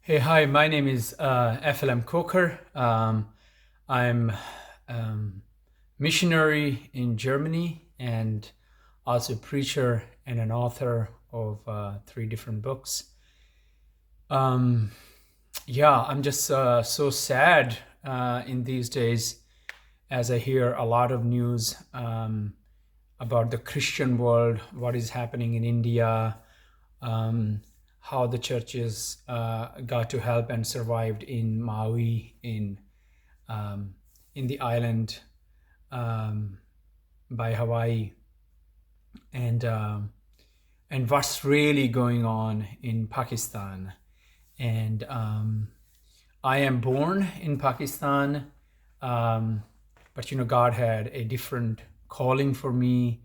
Hey, hi, my name is FLM Coker. I'm missionary in Germany and also a preacher and an author of 3 different books. Yeah, I'm just so sad in these days as I hear a lot of news about the Christian world, what is happening in India, how the churches got to help and survived in Maui, in the island by Hawaii, and what's really going on in Pakistan. And I am born in Pakistan, but God had a different calling for me,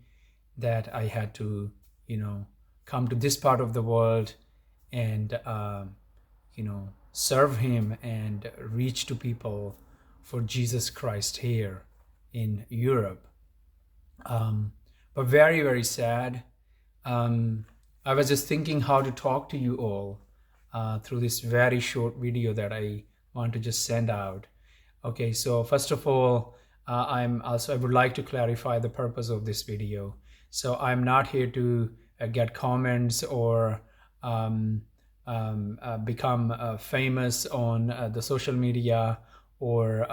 that I had to, come to this part of the world and serve Him and reach to people for Jesus Christ here in Europe. But very, very sad. I was just thinking how to talk to you all through this very short video that I want to just send out. Okay, so first of all, I would like to clarify the purpose of this video. So I'm not here to get comments or become famous on the social media or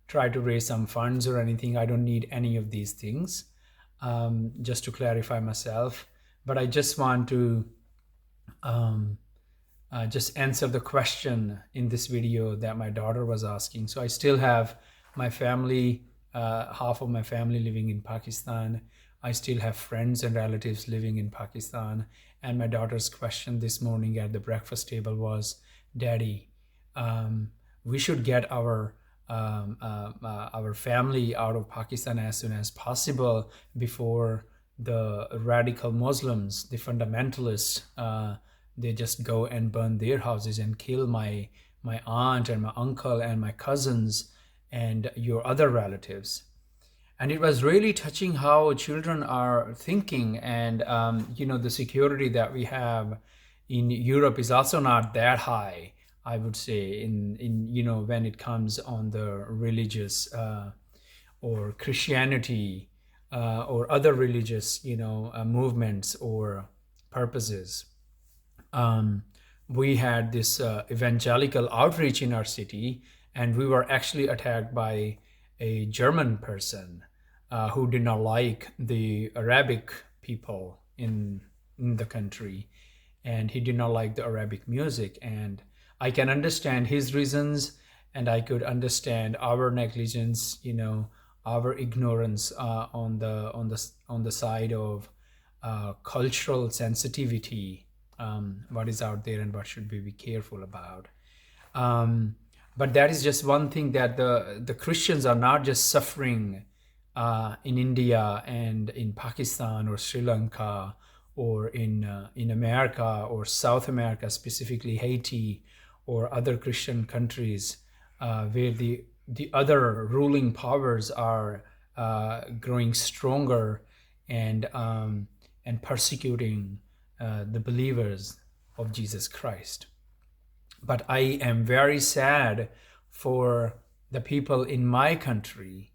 try to raise some funds or anything. I don't need any of these things, just to clarify myself. But I just want to just answer the question in this video that my daughter was asking. So I still have my family, half of my family living in Pakistan. I still have friends and relatives living in Pakistan. And my daughter's question this morning at the breakfast table was, Daddy, we should get our family out of Pakistan as soon as possible before the radical Muslims, the fundamentalists, they just go and burn their houses and kill my aunt and my uncle and my cousins and your other relatives. And it was really touching how children are thinking. And the security that we have in Europe is also not that high, I would say, in when it comes on the religious or Christianity or other religious movements or purposes. We had this evangelical outreach in our city, and we were actually attacked by a German person who did not like the Arabic people in the country, and he did not like the Arabic music. And I can understand his reasons, and I could understand our negligence, our ignorance on the side of cultural sensitivity, what is out there and what should we be careful about. But that is just one thing, that the Christians are not just suffering in India and in Pakistan or Sri Lanka or in America or South America, specifically Haiti or other Christian countries where the other ruling powers are growing stronger and persecuting the believers of Jesus Christ. But I am very sad for the people in my country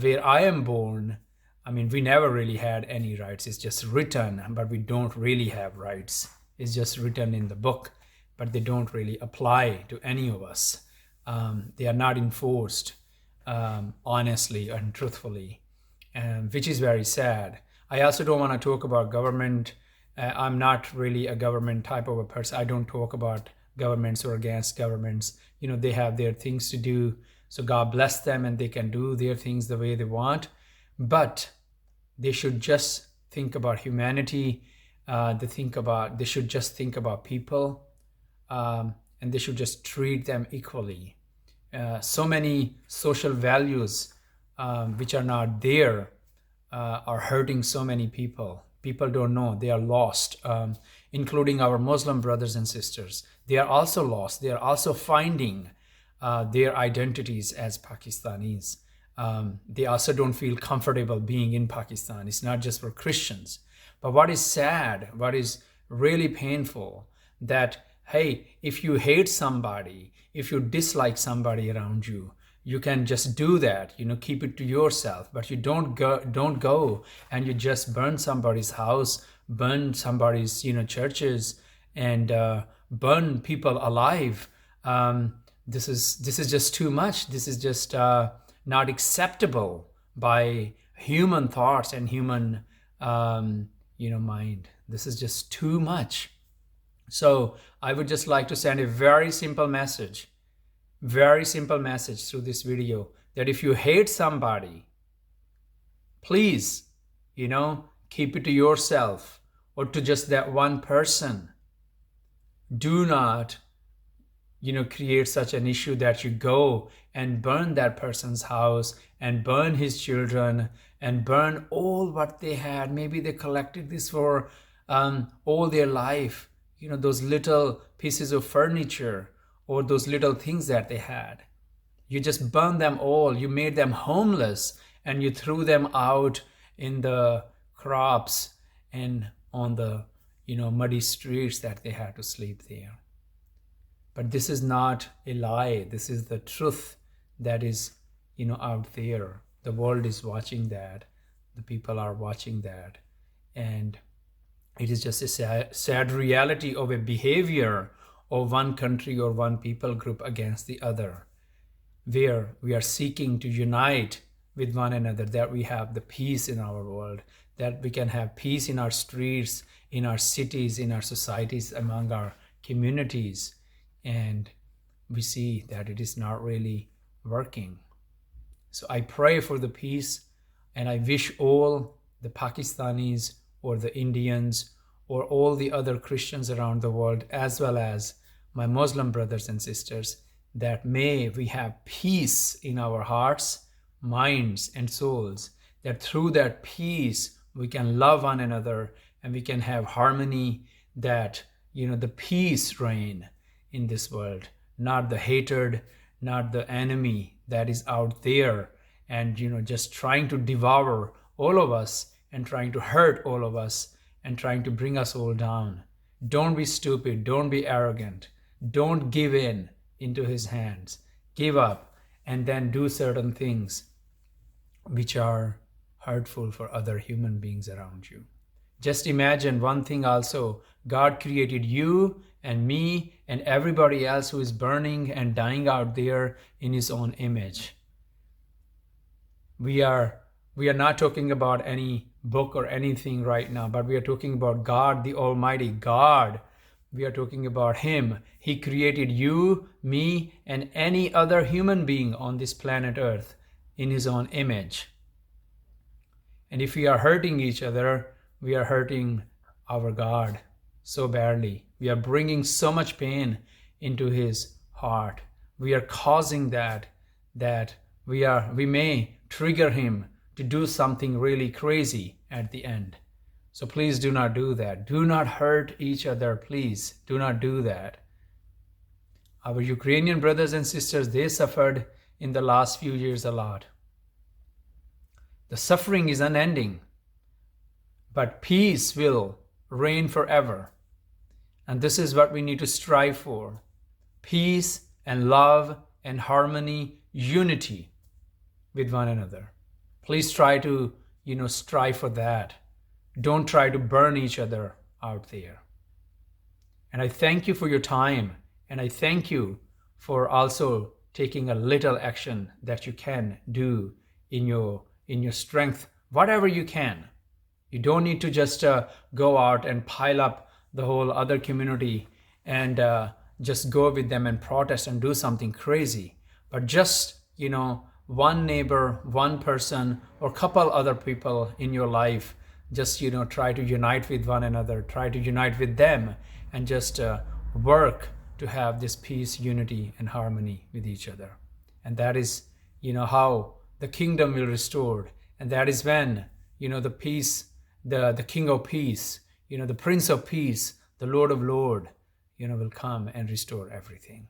where I am born. I mean, we never really had any rights. It's just written, but we don't really have rights. It's just written in the book, but they don't really apply to any of us. They are not enforced honestly and truthfully, which is very sad. I also don't want to talk about government. I'm not really a government type of a person. I don't talk about governments or against governments. They have their things to do. So God bless them, and they can do their things the way they want. But they should just think about humanity. They should just think about people, and they should just treat them equally. So many social values which are not there are hurting so many people. People don't know. They are lost, including our Muslim brothers and sisters. They are also lost. They are also finding their identities as Pakistanis. They also don't feel comfortable being in Pakistan. It's not just for Christians. But what is sad, what is really painful, that Hey, if you hate somebody, if you dislike somebody around you, you can just do that, keep it to yourself. But you don't go and you just burn somebody's house, burn somebody's, churches, and burn people alive. This is just too much. This is just not acceptable by human thoughts and human, mind. This is just too much. So I would just like to send a very simple message through this video, that if you hate somebody, please, keep it to yourself or to just that one person. Do not, create such an issue that you go and burn that person's house and burn his children and burn all what they had. Maybe they collected this for all their life, those little pieces of furniture or those little things that they had. You just burned them all. You made them homeless and you threw them out in the crops and on the, muddy streets that they had to sleep there. But this is not a lie. This is the truth that is, out there. The world is watching that. The people are watching that. And it is just a sad reality of a behavior of one country or one people group against the other, where we are seeking to unite with one another, that we have the peace in our world, that we can have peace in our streets, in our cities, in our societies, among our communities. And we see that it is not really working. So I pray for the peace, and I wish all the Pakistanis or the Indians or all the other Christians around the world, as well as my Muslim brothers and sisters, that may we have peace in our hearts, minds, and souls, that through that peace we can love one another and we can have harmony, that, the peace reign in this world, not the hatred, not the enemy that is out there and, just trying to devour all of us and trying to hurt all of us and trying to bring us all down. Don't be stupid. Don't be arrogant. Don't give in into his hands. Give up and then do certain things which are hurtful for other human beings around you. Just imagine one thing also. God created you and me and everybody else who is burning and dying out there in his own image. We are not talking about any book or anything right now, but we are talking about God, the Almighty God. We are talking about him. He created you, me, and any other human being on this planet Earth in his own image. And if we are hurting each other, we are hurting our God so badly. We are bringing so much pain into his heart. We are causing that we may trigger him to do something really crazy at the end. So please do not do that. Do not hurt each other. Please do not do that. Our Ukrainian brothers and sisters, they suffered in the last few years a lot. The suffering is unending, but peace will reign forever. And this is what we need to strive for. Peace and love and harmony, unity with one another. Please try to, strive for that. Don't try to burn each other out there. And I thank you for your time. And I thank you for also taking a little action that you can do in your strength, whatever you can. You don't need to just go out and pile up the whole other community and just go with them and protest and do something crazy. But just, one neighbor, one person, or couple other people in your life, just, try to unite with one another, try to unite with them, and just work to have this peace, unity, and harmony with each other. And that is, how the kingdom will restore. And that is when, the peace, the King of Peace, the Prince of Peace, the Lord of Lords, will come and restore everything.